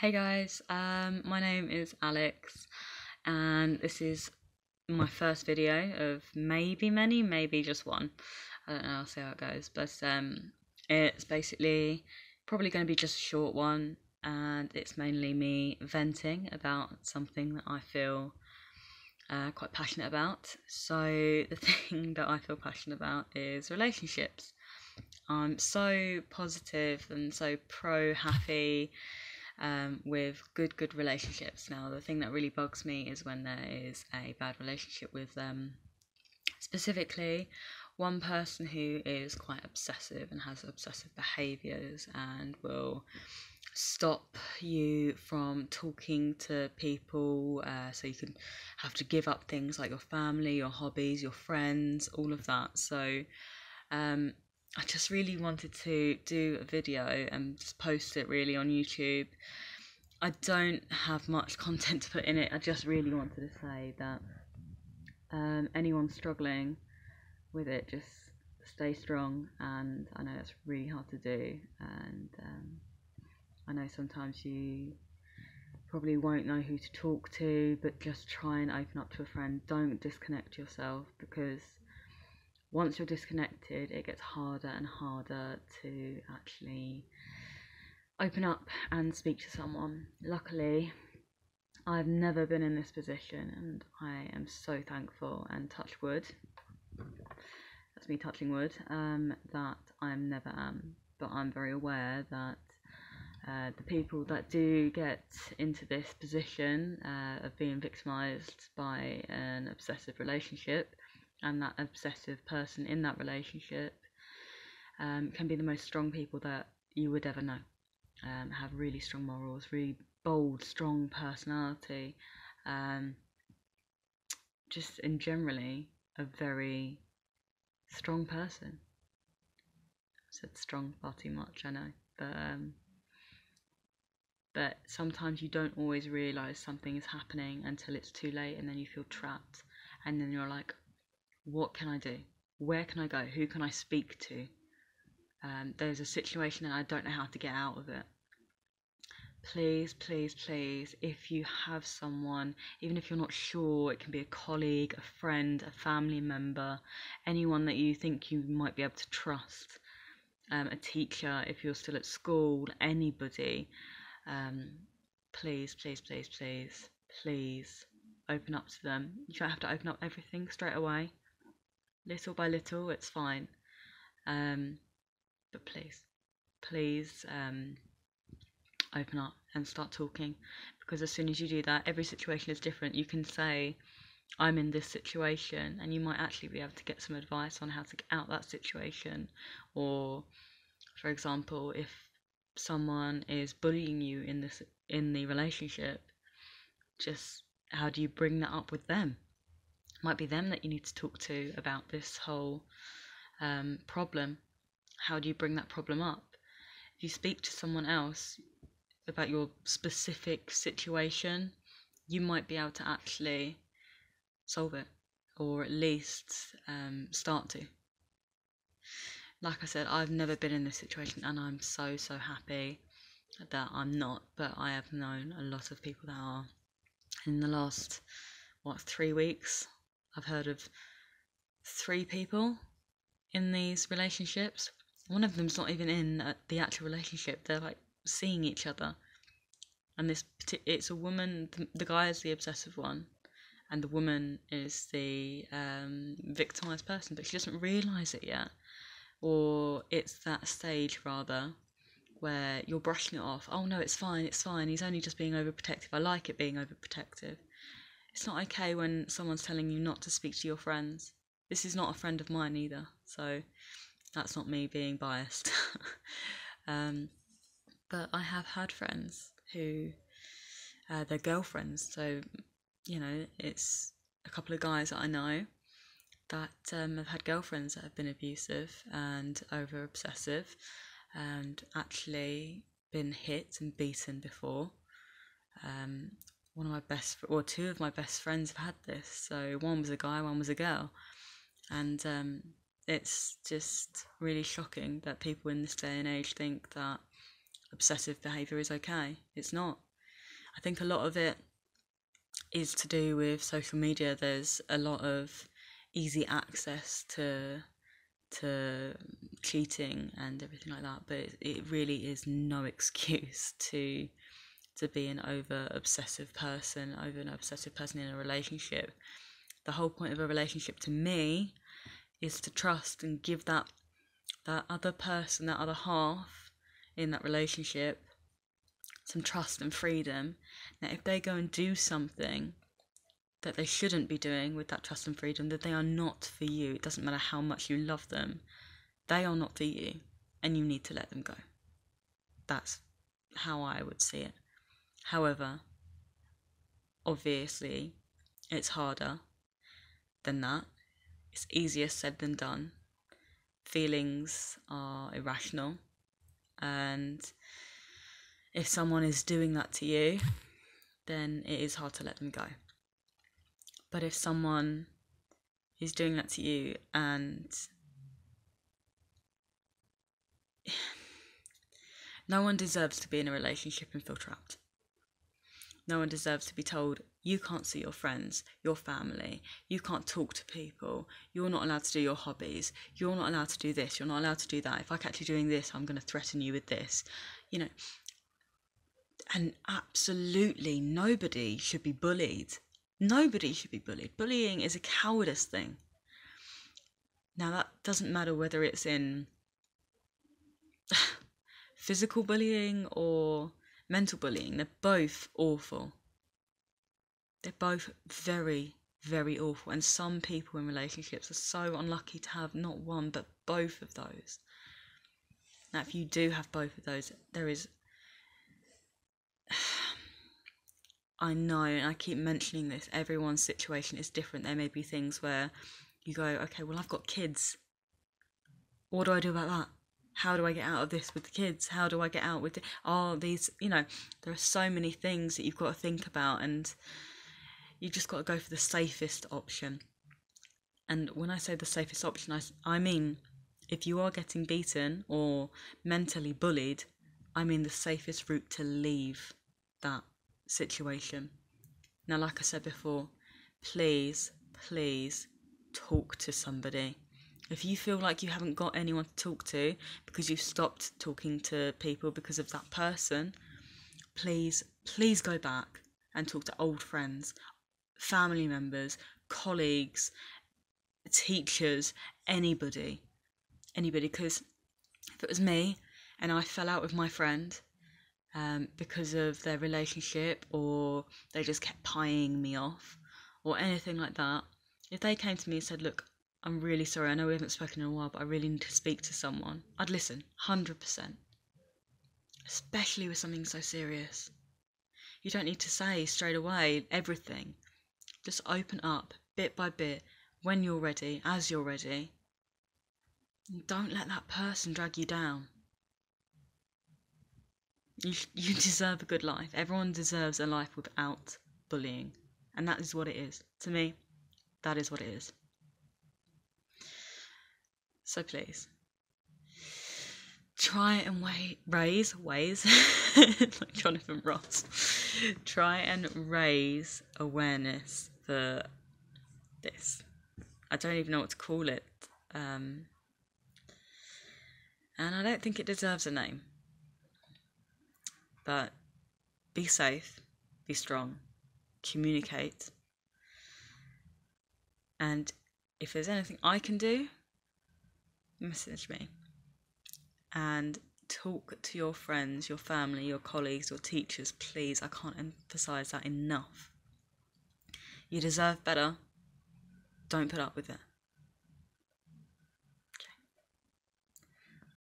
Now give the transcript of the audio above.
Hey guys, my name is Alex, and this is my first video of maybe many, maybe just one. I don't know, I'll see how it goes. But it's basically probably going to be just a short one, and it's mainly me venting about something that I feel quite passionate about. So the thing that I feel passionate about is relationships. I'm so positive and so pro happy with good relationships. Now, the thing that really bugs me is when there is a bad relationship with specifically one person who is quite obsessive and has obsessive behaviours and will stop you from talking to people, so you can have to give up things like your family, your hobbies, your friends, all of that. So I just really wanted to do a video and just post it really on YouTube. I don't have much content to put in it. I just really wanted to say that anyone struggling with it, just stay strong. And I know that's really hard to do, and I know sometimes you probably won't know who to talk to, but just try and open up to a friend. Don't disconnect yourself, because once you're disconnected, it gets harder and harder to actually open up and speak to someone. Luckily, I've never been in this position, and I am so thankful and touch wood. That's me touching wood, that I never am. But I'm very aware that the people that do get into this position of being victimised by an obsessive relationship, and that obsessive person in that relationship can be the most strong people that you would ever know. Have really strong morals, really bold, strong personality, just in generally a very strong person. I said strong far too much, I know, but sometimes you don't always realise something is happening until it's too late, and then you feel trapped, and then you're like, what can I do? Where can I go? Who can I speak to? There's a situation and I don't know how to get out of it. Please, please, please, if you have someone, even if you're not sure, it can be a colleague, a friend, a family member, anyone that you think you might be able to trust, a teacher if you're still at school, anybody, please, please, please, please, please open up to them. You don't have to open up everything straight away. Little by little, it's fine. But please open up and start talking, because as soon as you do that, every situation is different. You can say, I'm in this situation, and you might actually be able to get some advice on how to get out that situation. Or, for example, if someone is bullying you in the relationship, just how do you bring that up with them? It might be them that you need to talk to about this whole problem. How do you bring that problem up? If you speak to someone else about your specific situation, you might be able to actually solve it, or at least start to. Like I said, I've never been in this situation, and I'm so happy that I'm not, but I have known a lot of people that are. In the last 3 weeks, I've heard of 3 people in these relationships. One of them's not even in the actual relationship, they're like seeing each other, and it's a woman. The guy is the obsessive one, and the woman is the victimised person, but she doesn't realise it yet, or it's that stage rather where you're brushing it off. Oh no, it's fine, he's only just being overprotective. I like it being overprotective. It's not okay when someone's telling you not to speak to your friends. This is not a friend of mine either, so that's not me being biased. But I have had friends who, they're girlfriends, so, you know, it's a couple of guys that I know that have had girlfriends that have been abusive and over obsessive, and actually been hit and beaten before. Two of my best friends have had this. So one was a guy, one was a girl, and it's just really shocking that people in this day and age think that obsessive behaviour is okay. It's not. I think a lot of it is to do with social media. There's a lot of easy access to cheating and everything like that, but it really is no excuse to be an over obsessive person in a relationship. The whole point of a relationship to me is to trust and give that other person, that other half in that relationship, some trust and freedom. Now, if they go and do something that they shouldn't be doing with that trust and freedom, that they are not for you, it doesn't matter how much you love them, they are not for you, and you need to let them go. That's how I would see it. However, obviously, it's harder than that. It's easier said than done. Feelings are irrational, and if someone is doing that to you, then it is hard to let them go. But if someone is doing that to you and no one deserves to be in a relationship and feel trapped. No one deserves to be told, you can't see your friends, your family, you can't talk to people, you're not allowed to do your hobbies, you're not allowed to do this, you're not allowed to do that. If I catch you doing this, I'm going to threaten you with this. You know, and absolutely nobody should be bullied. Nobody should be bullied. Bullying is a cowardice thing. Now, that doesn't matter whether it's in physical bullying or mental bullying. They're both awful. They're both very, very awful. And some people in relationships are so unlucky to have not one, but both of those. Now, if you do have both of those, there is... I know, and I keep mentioning this, everyone's situation is different. There may be things where you go, okay, well, I've got kids. What do I do about that? How do I get out of this with the kids? How do I get out with these, there are so many things that you've got to think about, and you've just got to go for the safest option. And when I say the safest option, I mean, if you are getting beaten or mentally bullied, I mean the safest route to leave that situation. Now, like I said before, please talk to somebody. If you feel like you haven't got anyone to talk to because you've stopped talking to people because of that person, please go back and talk to old friends, family members, colleagues, teachers, anybody, because if it was me and I fell out with my friend because of their relationship, or they just kept pieing me off, or anything like that, if they came to me and said, look, I'm really sorry, I know we haven't spoken in a while, but I really need to speak to someone, I'd listen, 100%. Especially with something so serious. You don't need to say straight away everything. Just open up, bit by bit, when you're ready, as you're ready. And don't let that person drag you down. You deserve a good life. Everyone deserves a life without bullying. And that is what it is. To me, that is what it is. So please, try and raise like Jonathan Ross. Try and raise awareness for this. I don't even know what to call it. And I don't think it deserves a name. But be safe, be strong, communicate. And if there's anything I can do, message me. And talk to your friends, your family, your colleagues, your teachers, please. I can't emphasise that enough. You deserve better. Don't put up with it.